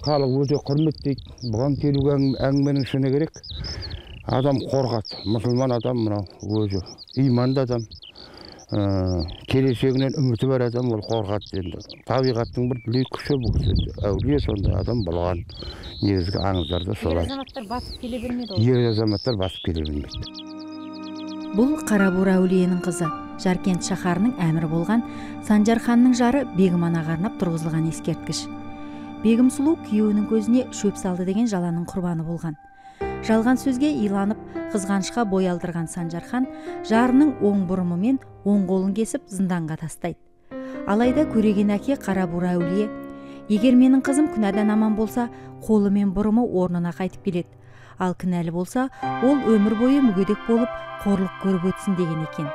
халық өте құрметтейді. Бұған келуге әңгіменің шыны керек. Адам қорқады. Мұсылман адам мынау өзі иманды адам. Келешегінен үміті бар адам ол қорқады енді. Табиғаттың бір дүлей күші бұл кісі. Әулие сондай адам болған. Негізгі аңыздарда солай. Ер азаматтар басып келе бермеді ол. Ер азаматтар басып келе бермейді. Бұл Қарабура әулиенің қызы, Жаркент шаһарының әмірі болған Санжар ханның жары Бегім анаға арнап тұрғызылған ескерткіш. Бегім сұлу күйеуінің көзіне шөп салды деген жаланың құрбаны болған. Жалған сөзге иланып, қызғанышқа бой алдырған Санжар хан жарының оң бұрымы мен оң қолын кесіп зынданға тастайды. Алайда көреген әке Қарабура әулие, егер менің қызым күнәдан аман болса, қолы мен бұрымы орнына қайтып келеді. Ал кінәлі болса, ол өмір бойы мүгедек болып, қорлық көріп өтсін деген екен.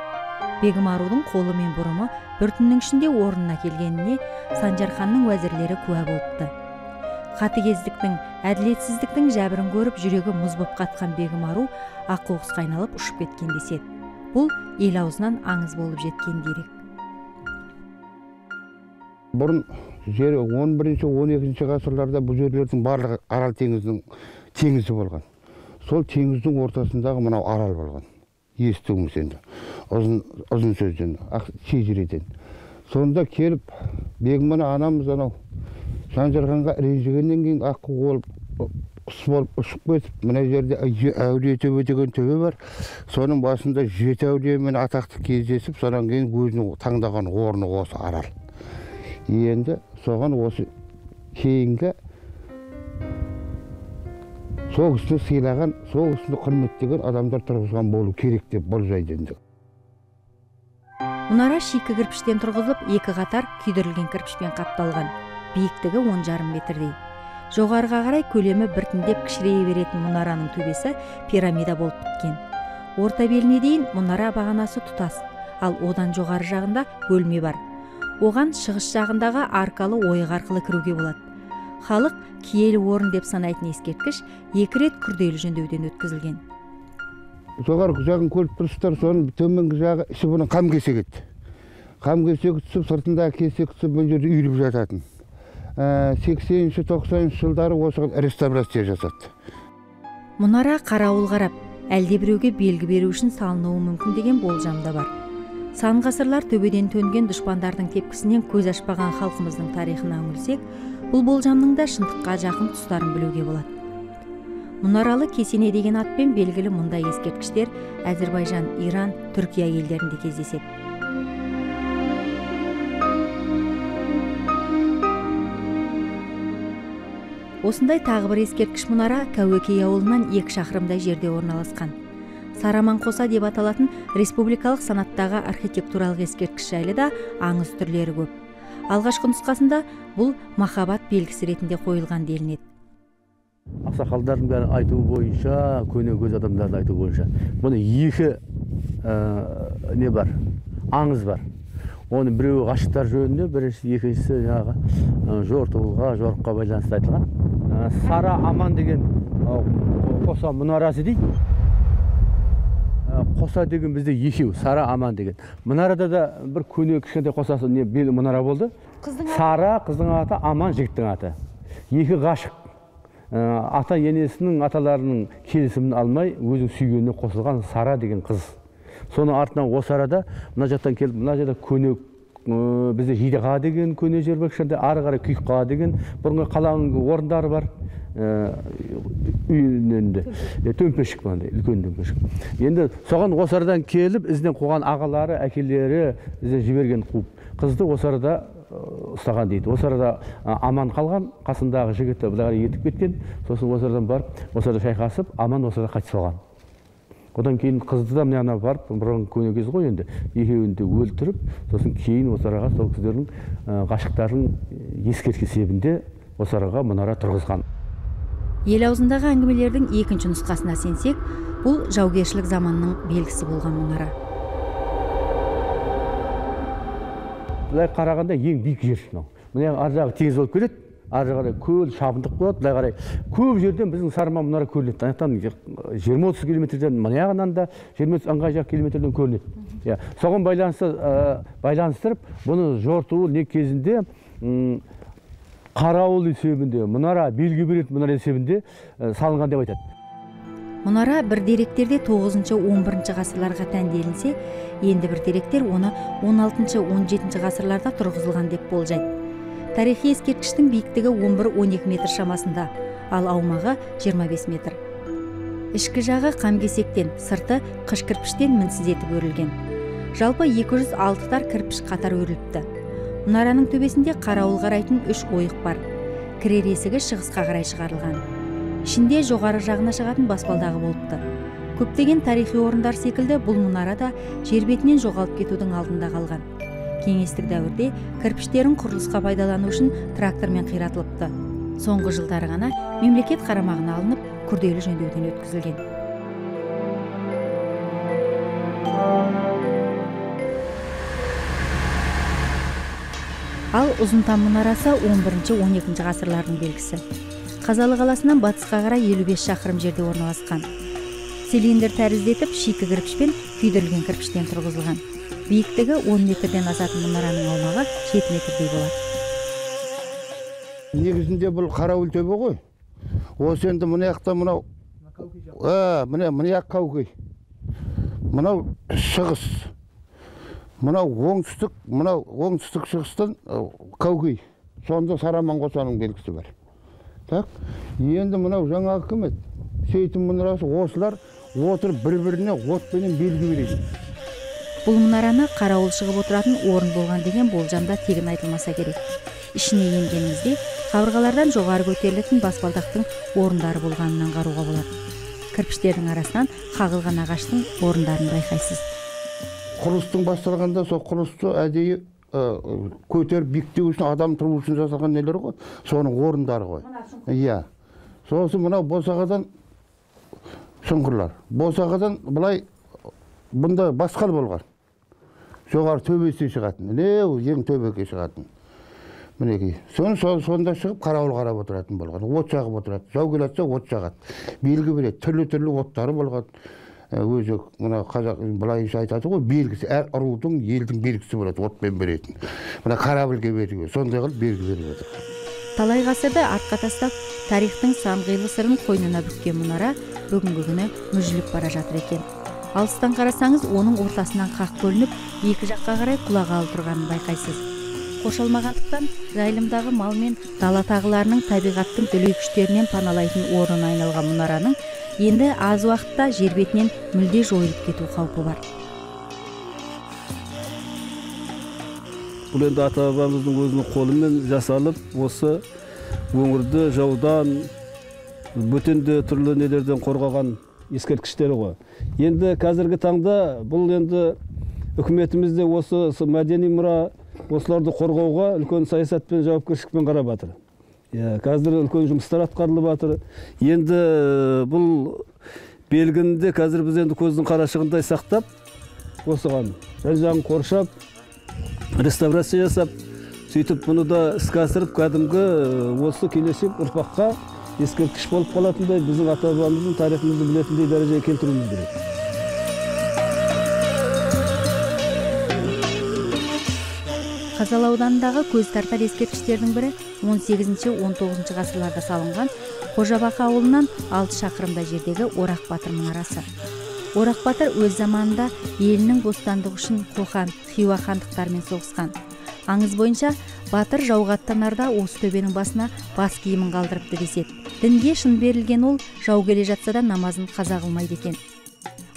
Бегім арудың қолы мен бұрымы бір түннің ішінде орнына келгеніне Санжар ханның уәзірлері куә болыпты. Қатыгездіктің, әділетсіздіктің жәбірін көріп, жүрегі мұз боп қатқан Бегім ару аққуқысқа айналып ұшып кеткен деседі. Бұл ел аузынан аңыз болып жеткен дерек. Бұрын жері 11-12 ғасырларда бұл жерлердің барлығы Арал теңізінің теңізі болған. Сол теңіздің ортасындағы мынау арал болған. Естуіңіз енді. Ұзын сөзден, шежіреден. Сонда келіп, Бегім анамыз анау Санжар ханға ренжігеннен кейін аққу болып, құс болып ұшып кетіп, мына жерде әулие төбе деген төбе бар. Соның басында 7 әулиемен атақты кездесіп, содан кейін өзінің таңдаған орны осы арал. Енді соған осы кейінгі сол кісіні сыйлаған, сол кісіні құрметтеген адамдар тұрғызған болу керек деп болжайды енді. Мұнара шикі кірпіштен тұрғызылып, екі қатар күйдірілген кірпішпен қапталған. Биіктігі 10,5 метрдей. Жоғарыға қарай көлемі біртіндеп кішірейе беретін мұнараның төбесі пирамида болып біткен. Орта беліне дейін мұнара бағанасы тұтас, ал одан жоғары жағында бөлме бар. Оған шығыс жағындағы аркалы ойық арқылы кіруге болады. Халық киелі орын деп санайтын ескерткіш 2 рет күрделі жөндеуден өткізілген. Жоғарғы жағын көріп тұрсыздар, соның төменгі жағы іші бұның қам кесек еді. Қам кесек түсіп, сыртындағы кесек түсіп, бұл жерде үйіліп жататын. 80-90 жылдары осыған реставрация жасады. Мұнара қарауыл қарап, әлде біреуге белгі беру үшін салынуы мүмкін деген болжамда бар. Сан ғасырлар төбеден төнген дұшпандардың тепкісінен көз ашпаған халқымыздың тарихына үңілсек, бұл болжамның да шындыққа жақын тұстарын білуге болады. Мұнаралы кесене деген атпен белгілі мұндай ескерткіштер Әзербайжан, Иран, Түркия елдерінде кездеседі. Осындай тағы бір ескерткіш мұнара Кәуекей ауылынан 2 шақырымдай жерде орналасқан. Сараман қоса деп аталатын республикалық санаттағы архитектуралық ескерткіш жайлы да аңыз түрлері көп. Алғашқы нұсқасында бұл махаббат белгісі ретінде қойылған делінеді. Ақсақалдардың бәрі айтуы бойынша, көне көз адамдардың айтуы бойынша, бұны 2 не бар, аңыз бар. Оны біреуі ғашықтар жөнінде, біріншісі, екіншісі жортуылға, жорыққа байланысты айтылған. Сара Аман деген қоса мұнарасы дейді. Қоса деген бізде 2, Сара Аман деген. Мұнарада да бір көне кішкентай қосасы мұнара болды. Сара қыздың аты, Аман жігіттің аты. 2 ғашық. Ата енесінің аталарының келісімін алмай, өзінің сүйгеніне қосылған Сара деген қыз. Соның артынан осы арада, мына жақтан келіп, мына жерде көне бізде Жидеға деген көне жер бар, ары қарай Күйікқа деген бұрынғы қаланың орындары бар. Үйінінде төмпешік бар, үлкен төмпешік. Енді соған осы арадан келіп, ізден қуған ағалары, әкелері ізден жіберген қуып. Қызды осы арада ұстаған дейді. Осы арада Аман қалған, қасындағы жігітті бұлағары етіп кеткен. Сосын осы арадан барып, осы арада шайқасып, Аман осы арада қайтыс болған. Одан кейін қызды да мына барып, бұрын көне кез ғой енді, екеуін де өлтіріп, сосын кейін осы араға сол кісілердің ғашықтарын ескерткіш есебінде осы араға мұнара тұрғызған. Ел аузындағы әңгімелердің екінші нұсқасына сенсек, бұл жаугершілік заманның белгісі болған мұнара. Бұлай қарағанда ең биік жер. Мына ар жағы теңіз болып келеді, ар жағы көл, шабындық болады. Бұлай қарай көп жерден біздің Сарман мұнара көрінеді. Аяқтан 20-30 километрден, мына жағынан да 20-30 километрден көрінеді. Соған байланыстырып, бұны жортуыл не кезінде қарауыл есебінде мұнара белгі беретін мұнара есебінде салынған деп айтады. Мұнара бір деректерде 9-11 ғасырларға тән делінсе, енді бір деректер оны 16-17 ғасырларда тұрғызылған деп болжайды. Тарихи ескерткіштің биіктігі 11-12 метр шамасында, ал аумағы 25 метр. Ішкі жағы қамкесектен, сырты қыш кірпіштен мінсіз етіп өрілген. Жалпы 206 тар кірпіш қатар өріліпті. Мұнараның төбесінде қарауыл қарайтын 3 ойық бар. Кірер есігі шығысқа қарай шығарылған. Ішінде жоғары жағына шығатын баспалдағы болыпты. Көптеген тарихи орындар секілді бұл мұнара да жер бетінен жоғалып кетудің алдында қалған. Кеңестік дәуірде кірпіштерін құрылысқа пайдалану үшін трактормен қиратылыпты. Соңғы жылдары ғана мемлекет қарамағына алынып, күрделі жөндеуден өткізілген. Ал Ұзынтам мұнарасы 11-12 ғасырлардың белгісі. Қазалы қаласынан батысқа қарай 55 шақырым жерде орналасқан. Цилиндр тәріздетіп, шикі кірпішпен күйдірілген кірпіштен тұрғызылған. Биіктігі 10 метрден асатын мұнараның аумағы 7 метрдей болады. Негізінде бұл қарауыл төбе ғой. Осы енді мына жақта мынау мына қаукей. Мынау шығыс. Мынау оңтүстік шығыстан қаукей. Сонда Сараман қосаның белгісі бар. Так, енді мынау жаңағы кім еді? Сейтін мұнарасы осылар отырып бір-біріне отпенен белгі береді. Бұл мұнараны қарауыл шығып отыратын орын болған деген болжамда тегін айтылмаса керек. Ішіне енгенімізде қабырғалардан жоғары көтерілетін баспалдақтың орындары болғанын аңғаруға болады. Кірпіштердің арасынан қағылған ағаштың орындарын байқайсыз. Құрылыстың басталғанда сол құрылысты әдейі көтеріп биіктеу үшін, адам тұру үшін жасалған нелер ғой, соның орындары ғой. Иә. Сосын мынау босағадан шұңқырлар. Босағадан былай бұнда басқал болған. Жоғары төбесі шығатын. Ең төбеге шығатын. Мінекей. Сонда шығып қарауыл қарап отыратын болған. От жағып отырады. Жау келатса от жағады. Белгі береді. Түрлі оттары болған. Өзі мына қазақ былайша айтады ғой, белгісі. Әр рудың, елдің белгісі болады, отпен беретін. Мына қарабілге беруге. Сондай қылып белгі беріп отыр. Талай ғасырды артқа тастап, тарихтың сан қилы сырын қойнына бүккен мұнара бүгінгі күні мүжіліп бара жатыр екен. Алыстан қарасаңыз, оның ортасынан қақ бөлініп, екі жаққа қарай құлағалы тұрғанын байқайсыз. Қошалмағандықтан жайылымдағы мал мен дала тағыларының табиғаттың дүлей күштерінен паналайтын орнына айналған мұнараның енді аз уақытта жер бетінен мүлде жойылып кету қаупі бар. Бұл енді ата-бабамыздың өзінің қолымен жасалып, осы өңірді жаудан, бөтенде түрлі нелерден қорғаған ескерткіштері ғой. Енді қазіргі таңда бұл енді үкіметімізде осы мәдени мұра осыларды қорғауға үлкен саясатпен, жауапкершілікпен қарап жатыр. Қазір үлкен жұмыстар атқарылып жатыр. Енді бұл белгінде қазір біз енді көздің қарашығындай сақтап, осыған жан-жағын қоршап, реставрация жасап, сөйтіп бұны да іске асырып, кәдімгі осы келешек ұрпаққа ескерткіш болып қалатындай, біздің ата-бабамыздың тарихымызды білетіндей дәрежеге келтіруіміз керек. Қазалы ауданындағы көз тартар ескерткіштердің бірі 18-19 ғасырларда салынған Қожабақы ауылынан 6 шақырымда жердегі Орақ Батыр мұнарасы. Орақ Батыр өз заманында елінің бостандығы үшін Қоқан, Хиуа хандықтарымен соғысқан. Аңыз бойынша Батыр жауға аттанарда осы төбенің басына бас киімін қалдырыпты деседі. Дінге шын берілген ол жау келе жатса да намазын қаза қылмайды екен.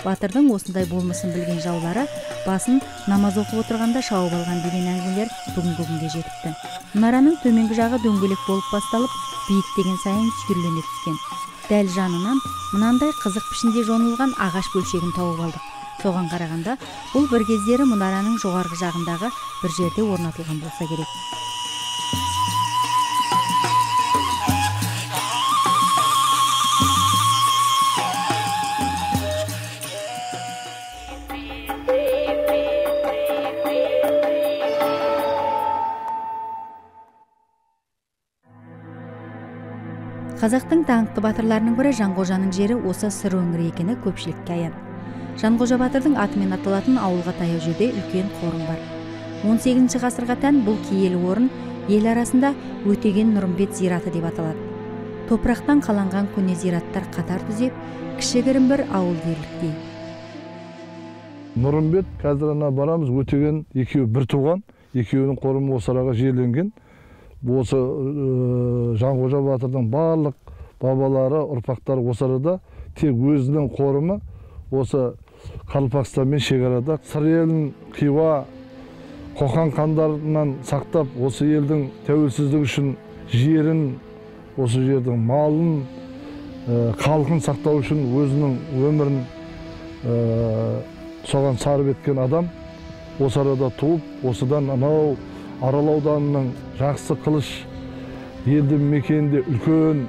Батырдың осындай болмысын білген жаулары басын намаз оқып отырғанда шауып алған деген әңгімелер бүгінгі күнге жетіпті. Мұнараның төменгі жағы дөңгелек болып басталып, биіктеген сайын түйірлене түскен. Дәл жанынан мынандай қызық пішінде жонылған ағаш бөлшегін тауып алдық. Соған қарағанда бұл бір кездері мұнараның жоғарғы жағындағы бір жерде орнатылған болса керек. Қазақтың даңқты батырларының бірі Жанқожаның жері осы сыр өңірі екені көпшілікке аян. Жанқожа батырдың атымен аталатын ауылға таяу жерде үлкен қорым бар. 18 ғасырға тән бұл киелі орын ел арасында Өтеген Нұрымбет зираты деп аталады. Топырақтан қаланған көне зираттар қатар түзеп, кішігірім бір ауыл дерліктей. Нұрымбет қазір ана барамыз, Өтеген екеуі бір туған, екеуінің қорымы осы араға жерленген. Осы Жанқожа батырдың барлық бабалары, ұрпақтары осы арада, тек өзінің қорымы осы Қарақалпақстанмен шекарада. Сыр елін Хиуа, Қоқан хандарынан сақтап, осы елдің тәуелсіздігі үшін жерін, осы жердің малын, халқын сақтау үшін өзінің өмірін соған сарып еткен адам. Осы арада туып, осыдан анау Арал ауданының Жақсы Қылыш елді мекенінде үлкен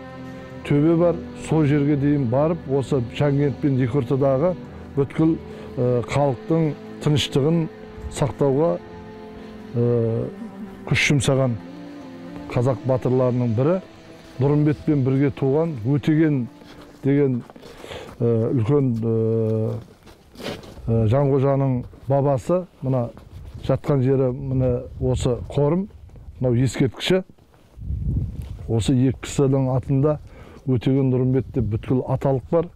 төбе бар. Сол жерге дейін барып, осы Жанкент пен екі ортадағы бүткіл халықтың тыныштығын сақтауға күш жұмсаған қазақ батырларының бірі. Нұрымбетпен бірге туған Өтеген деген үлкен Жанқожаның бабасы. Мына жатқан жері мына осы қорым, мынау ескерткіші. Осы екі кісінің атында Өтеген Нұрымбет деп бүткіл аталық бар.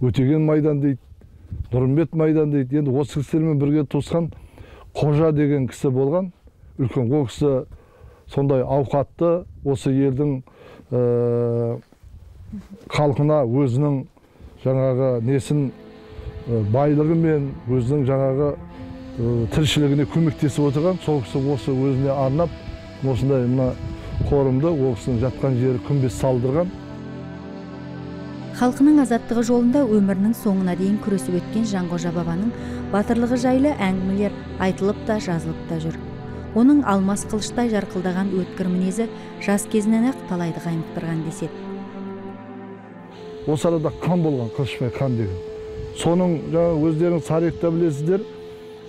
Өтеген майдан дейді, Нұрымбет майдан дейді. Енді осы кісілермен бірге туысқан Қожа деген кісі болған. Үлкен ол кісі сондай ауқатты, осы елдің халқына өзінің жаңағы несін байлығы мен өзінің жаңағы тіршілігіне көмектесіп отырған. Сол кісі осы өзіне арнап осындай мына қорымды, ол кісінің жатқан жері күмбез салдырған. Халқының азаттығы жолында өмірінің соңына дейін күресіп өткен Жанқожа бабаның батырлығы жайлы әңгімелер айтылып та жазылып та жүр. Оның алмас қылыштай жарқылдаған өткір мінезі жас кезінен ақ талайды қаймықтырған деседі. Осы арада қан болған, Қылышбай хан деген. Соның өздерің тарихта білесіздер,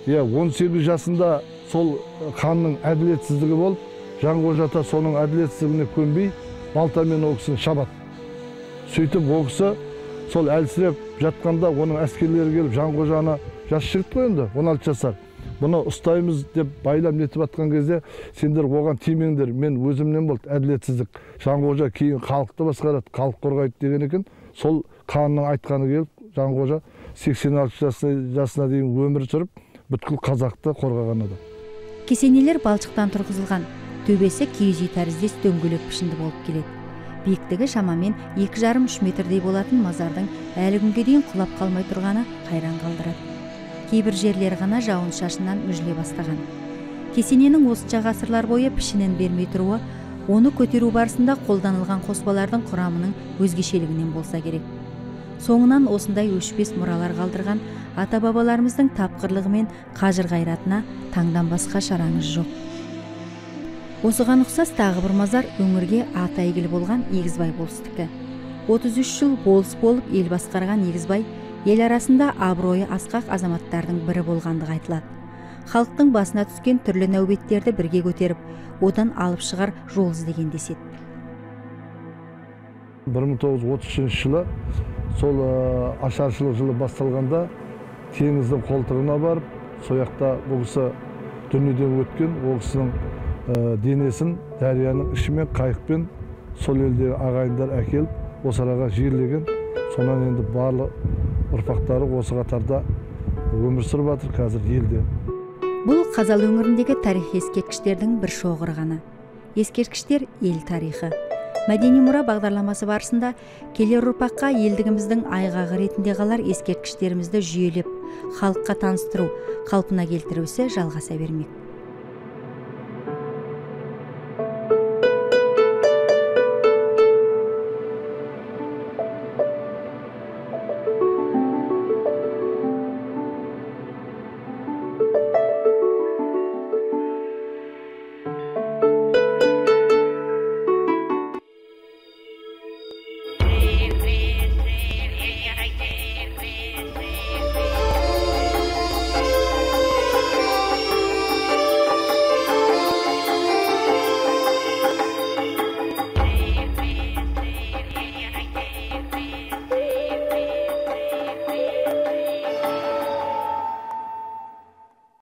18 жасында сол ханның әділетсіздігі болып, Жанқожа ата соның әділетсіздігіне көнбей, балтамен ол кісіні шабады. Сөйтіп ол кісі сол әлсіреп жатқанда оның әскерлері келіп Жанқожаны, жас жігіт қой енді, 16 жасар, бұны ұстаймыз деп байлам нетіп атқан кезде, сендер оған тимеңдер, мен өзімнен болды әділетсіздік. Жанқожа кейін халықты басқарады, халық қорғайды деген екен. Сол ханның айтқаны келіп, Жанқожа 86 жасына дейін өмір сүріп, бүткіл қазақты қорғаған адам. Кесенелер балшықтан тұрғызылған, төбесі киіз үй тәріздес дөңгелек пішінді болып келеді. Биіктігі шамамен 2,5-3 метрдей болатын мазардың әлі күнге дейін құлап қалмай тұрғаны қайран қалдырады. Кейбір жерлері ғана жауын шашыннан мүжіле бастаған. Кесененің осынша ғасырлар бойы пішінін бермей тұруы, оны көтеру барысында қолданылған қоспалардың құрамының өзгешелігінен болса керек. Соңынан осындай өшпес мұралар қалдырған ата-бабаларымыздың тапқырлығы мен қажыр қайратына таңдан басқа шараңыз жоқ. Осыған ұқсас тағы бір мазар өңірге аты әйгілі болған Егізбай болыстікі. 33 жыл болыс болып ел басқарған Егізбай ел арасында абыройы асқақ азаматтардың бірі болғандығы айтылады. Халықтың басына түскен түрлі нәубеттерді бірге көтеріп, одан алып шығар жол іздеген деседі. 1933 жылы сол ашаршылық жылы басталғанда теңіздің қолтығына барып, сояқта бұл кісі дүниеден өткен, ол кісінің денесін дарияның ішімен қайықпен сол елдегі ағайындар әкеліп, осы араға жерлеген. Сонан енді барлық ұрпақтары осы қатарда өмір сүріп жатыр қазір елде. Бұл Қазалы өңіріндегі тарих ескерткіштердің бір шоғыры ғана. Ескерткіштер ел тарихы. Мәдени мұра бағдарламасы барысында келер ұрпаққа елдігіміздің айғағы ретінде қалар ескерткіштерімізді жүйелеп, халыққа таныстыру, қалпына келтіру ісі жалғаса бермек.